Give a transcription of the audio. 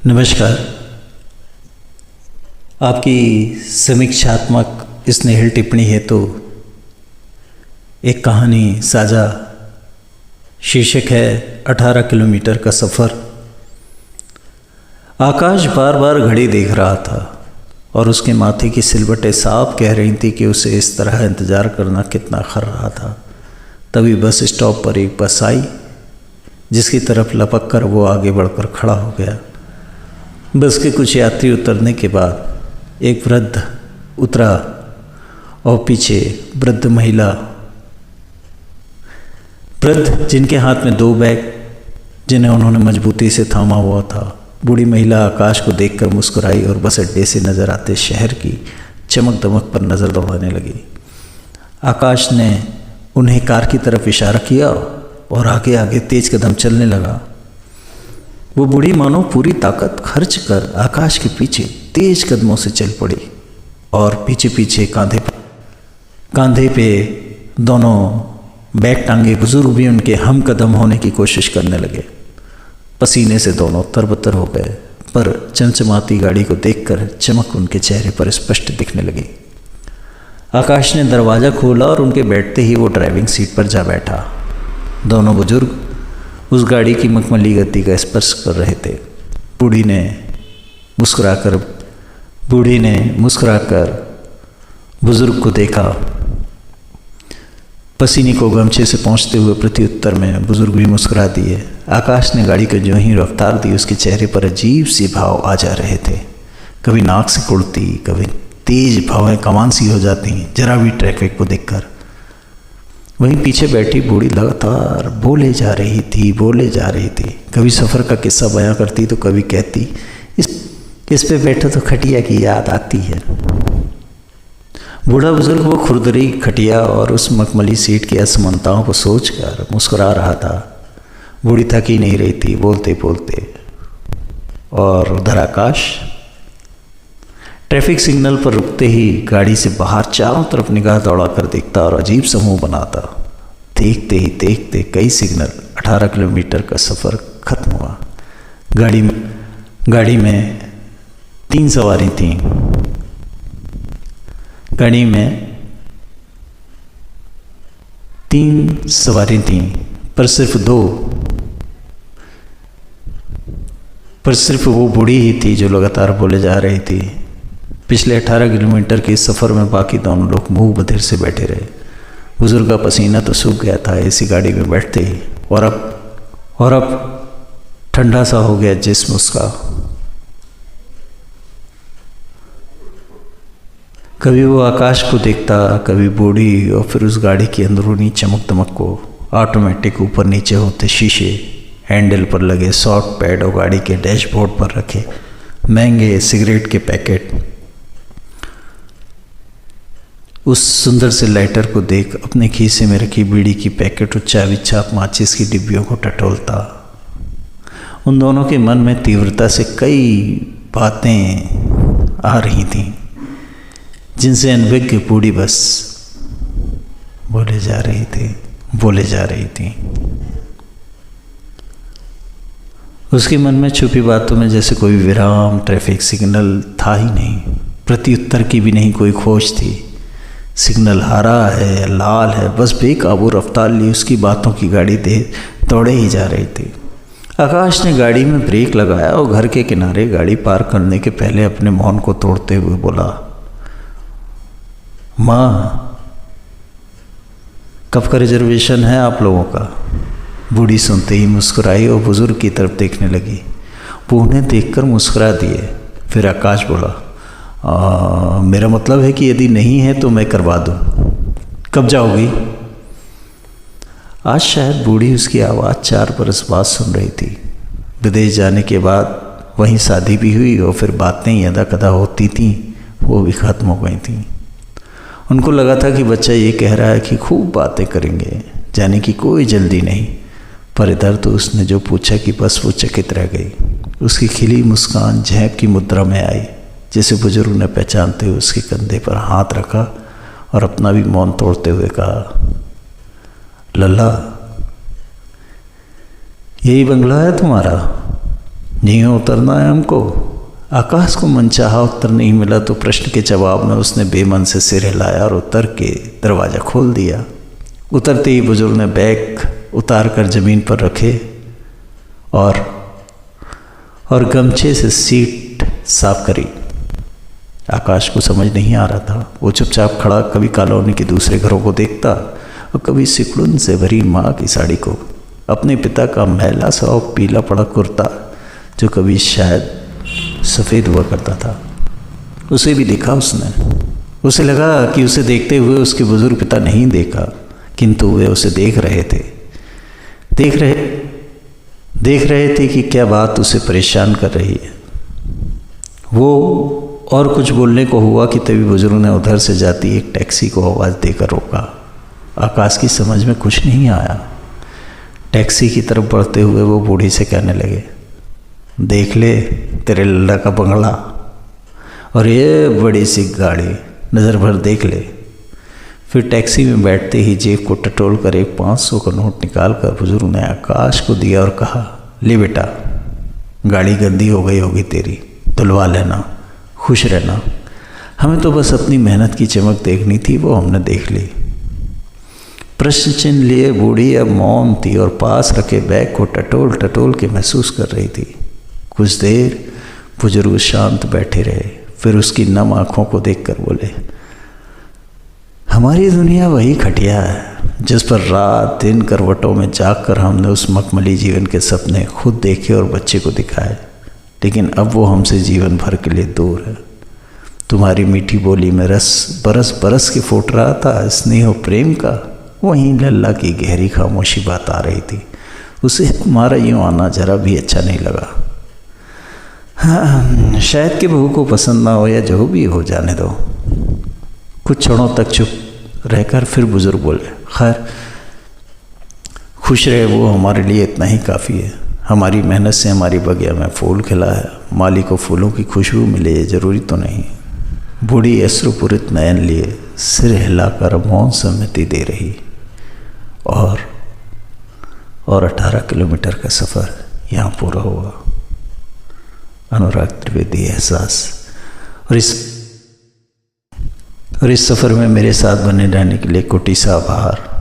नमस्कार। आपकी समीक्षात्मक स्नेहिल टिप्पणी हेतु एक कहानी साझा। शीर्षक है 18 किलोमीटर का सफ़र। आकाश बार बार घड़ी देख रहा था और उसके माथे की सिलवटें साफ कह रही थी कि उसे इस तरह इंतज़ार करना कितना खर रहा था। तभी बस स्टॉप पर एक बस आई जिसकी तरफ लपक कर वो आगे बढ़कर खड़ा हो गया। बस के कुछ यात्री उतरने के बाद एक वृद्ध उतरा और पीछे वृद्ध महिला, वृद्ध जिनके हाथ में 2 बैग जिन्हें उन्होंने मजबूती से थामा हुआ था। बूढ़ी महिला आकाश को देखकर मुस्कुराई और बस अड्डे से नजर आते शहर की चमक दमक पर नज़र दौड़ाने लगी। आकाश ने उन्हें कार की तरफ इशारा किया और आगे आगे तेज कदम चलने लगा। वो बूढ़ी मानो पूरी ताकत खर्च कर आकाश के पीछे तेज कदमों से चल पड़ी और पीछे पीछे कांधे पे दोनों बैग टांगे बुजुर्ग भी उनके हम कदम होने की कोशिश करने लगे। पसीने से दोनों तरबतर हो गए, पर चमचमाती गाड़ी को देखकर चमक उनके चेहरे पर स्पष्ट दिखने लगी। आकाश ने दरवाज़ा खोला और उनके बैठते ही वो ड्राइविंग सीट पर जा बैठा। दोनों बुजुर्ग उस गाड़ी की मखमली गति का स्पर्श कर रहे थे। बूढ़ी ने मुस्कुराकर बुजुर्ग को देखा। पसीने को गमछे से पहुँचते हुए प्रत्युत्तर में बुजुर्ग भी मुस्कुरा दिए। आकाश ने गाड़ी को जो ही रफ्तार दी, उसके चेहरे पर अजीब सी भाव आ जा रहे थे। कभी नाक से कुड़ती, कभी तेज भावें कमान सी हो जाती जरा भी ट्रैफिक को देखकर। वहीं पीछे बैठी बूढ़ी लगातार बोले जा रही थी। कभी सफ़र का किस्सा बयां करती तो कभी कहती, इस पे बैठो तो खटिया की याद आती है। बूढ़ा बुजुर्ग वो खुरदरी खटिया और उस मखमली सीट की असमानताओं को सोचकर मुस्कुरा रहा था। बूढ़ी थक ही नहीं रही थी बोलते बोलते। और उधर आकाश ट्रैफिक सिग्नल पर रुकते ही गाड़ी से बाहर चारों तरफ निगाह दौड़ा कर देखता और अजीब समूह बनाता। देखते ही देखते कई सिग्नल 18 किलोमीटर का सफ़र खत्म हुआ। गाड़ी में 3 सवारी थीं। गाड़ी में 3 सवारी थीं, पर सिर्फ वो बूढ़ी ही थी जो लगातार बोले जा रही थी। पिछले 18 किलोमीटर के सफ़र में बाकी दोनों लोग मुंह बधिर से बैठे रहे। बुजुर्ग का पसीना तो सूख गया था ऐसी गाड़ी में बैठते ही, और अब ठंडा सा हो गया जिस्म उसका। कभी वो आकाश को देखता, कभी बूढ़ी, और फिर उस गाड़ी की अंदरूनी चमक दमक को। ऑटोमेटिक ऊपर नीचे होते शीशे, हैंडल पर लगे सॉफ्ट पैड और गाड़ी के डैशबोर्ड पर रखे महंगे सिगरेट के पैकेट। उस सुंदर से लाइटर को देख अपने खीसे में रखी बीड़ी की पैकेट और चाबी छाप माचिस की डिब्बियों को टटोलता। उन दोनों के मन में तीव्रता से कई बातें आ रही थीं जिनसे अनभिज्ञ बूढ़ी बस बोले जा रही थी। उसके मन में छुपी बातों में जैसे कोई विराम, ट्रैफिक सिग्नल था ही नहीं, प्रत्युत्तर की भी नहीं कोई खोज थी। सिग्नल हरा है, लाल है, बस बेकाबू रफ्तार ली उसकी बातों की गाड़ी दौड़े ही जा रही थी। आकाश ने गाड़ी में ब्रेक लगाया और घर के किनारे गाड़ी पार करने के पहले अपने मौन को तोड़ते हुए बोला, माँ, कब का रिजर्वेशन है आप लोगों का? बूढ़ी सुनते ही मुस्कुराई और बुजुर्ग की तरफ देखने लगी। वो उन्हें देखकर मुस्कुरा दिए। फिर आकाश बोला, मेरा मतलब है कि यदि नहीं है तो मैं करवा दूँ। कब जाओगी? आज शायद बूढ़ी उसकी आवाज़ 4 बरस बाद सुन रही थी। विदेश जाने के बाद वहीं शादी भी हुई और फिर बातें यदा कदा होती थीं, वो भी ख़त्म हो गई थीं। उनको लगा था कि बच्चा ये कह रहा है कि खूब बातें करेंगे, जाने की कोई जल्दी नहीं। पर इधर तो उसने जो पूछा कि बस वो चकित रह गई। उसकी खिली मुस्कान झैप की मुद्रा में आई, जैसे बुजुर्ग ने पहचानते हुए उसके कंधे पर हाथ रखा और अपना भी मौन तोड़ते हुए कहा, लल्ला, यही बंगला है तुम्हारा? नहीं उतरना है हमको। आकाश को मनचाहा उत्तर नहीं मिला तो प्रश्न के जवाब में उसने बेमन से सिर हिलाया और उतर के दरवाज़ा खोल दिया। उतरते ही बुजुर्ग ने बैग उतार कर ज़मीन पर रखे और गमछे से सीट साफ करी। आकाश को समझ नहीं आ रहा था। वो चुपचाप खड़ा कभी कॉलोनी के दूसरे घरों को देखता और कभी सिकुड़न से भरी माँ की साड़ी को, अपने पिता का मैला सा और पीला पड़ा कुर्ता जो कभी शायद सफ़ेद हुआ करता था, उसे भी देखा उसने। उसे लगा कि उसे देखते हुए उसके बुजुर्ग पिता नहीं देखा, किंतु वे उसे देख रहे थे। देख रहे थे कि क्या बात उसे परेशान कर रही है। वो और कुछ बोलने को हुआ कि तभी बुजुर्ग ने उधर से जाती एक टैक्सी को आवाज़ देकर रोका। आकाश की समझ में कुछ नहीं आया। टैक्सी की तरफ बढ़ते हुए वो बूढ़ी से कहने लगे, देख ले तेरे लल्ला का बंगला और ये बड़ी सी गाड़ी, नज़र भर देख ले। फिर टैक्सी में बैठते ही जेब को टटोल कर एक 500 का नोट निकाल कर बुजुर्ग ने आकाश को दिया और कहा, ले बेटा, गाड़ी गंदी हो गई होगी तेरी, धुलवा लेना, खुश रहना। हमें तो बस अपनी मेहनत की चमक देखनी थी, वो हमने देख ली। प्रश्न चिन्ह लिए बूढ़ी अब मौन थी और पास रखे बैग को टटोल टटोल के महसूस कर रही थी। कुछ देर बुजुर्ग शांत बैठे रहे, फिर उसकी नम आँखों को देखकर बोले, हमारी दुनिया वही खटिया है जिस पर रात दिन करवटों में जागकर हमने उस मखमली जीवन के सपने खुद देखे और बच्चे को दिखाए, लेकिन अब वो हमसे जीवन भर के लिए दूर है। तुम्हारी मीठी बोली में रस बरस बरस के फूट रहा था स्नेह और प्रेम का, वहीं लल्ला की गहरी खामोशी बात आ रही थी। उसे हमारा यूँ आना जरा भी अच्छा नहीं लगा। हाँ, शायद कि बहू को पसंद ना हो या जो भी हो, जाने दो। कुछ क्षणों तक चुप रहकर फिर बुजुर्ग बोले, खैर खुश रहे वो हमारे लिए इतना ही काफ़ी है। हमारी मेहनत से हमारी बगिया में फूल खिला है, माली को फूलों की खुशबू मिले ये ज़रूरी तो नहीं। बूढ़ी अश्रुपूरित नयन लिए सिर हिलाकर मौन सम्मति दे रही और 18 किलोमीटर का सफ़र यहाँ पूरा हुआ। अनुराग त्रिवेदी एहसास। और इस सफ़र में मेरे साथ बने रहने के लिए कोटि सा आभार।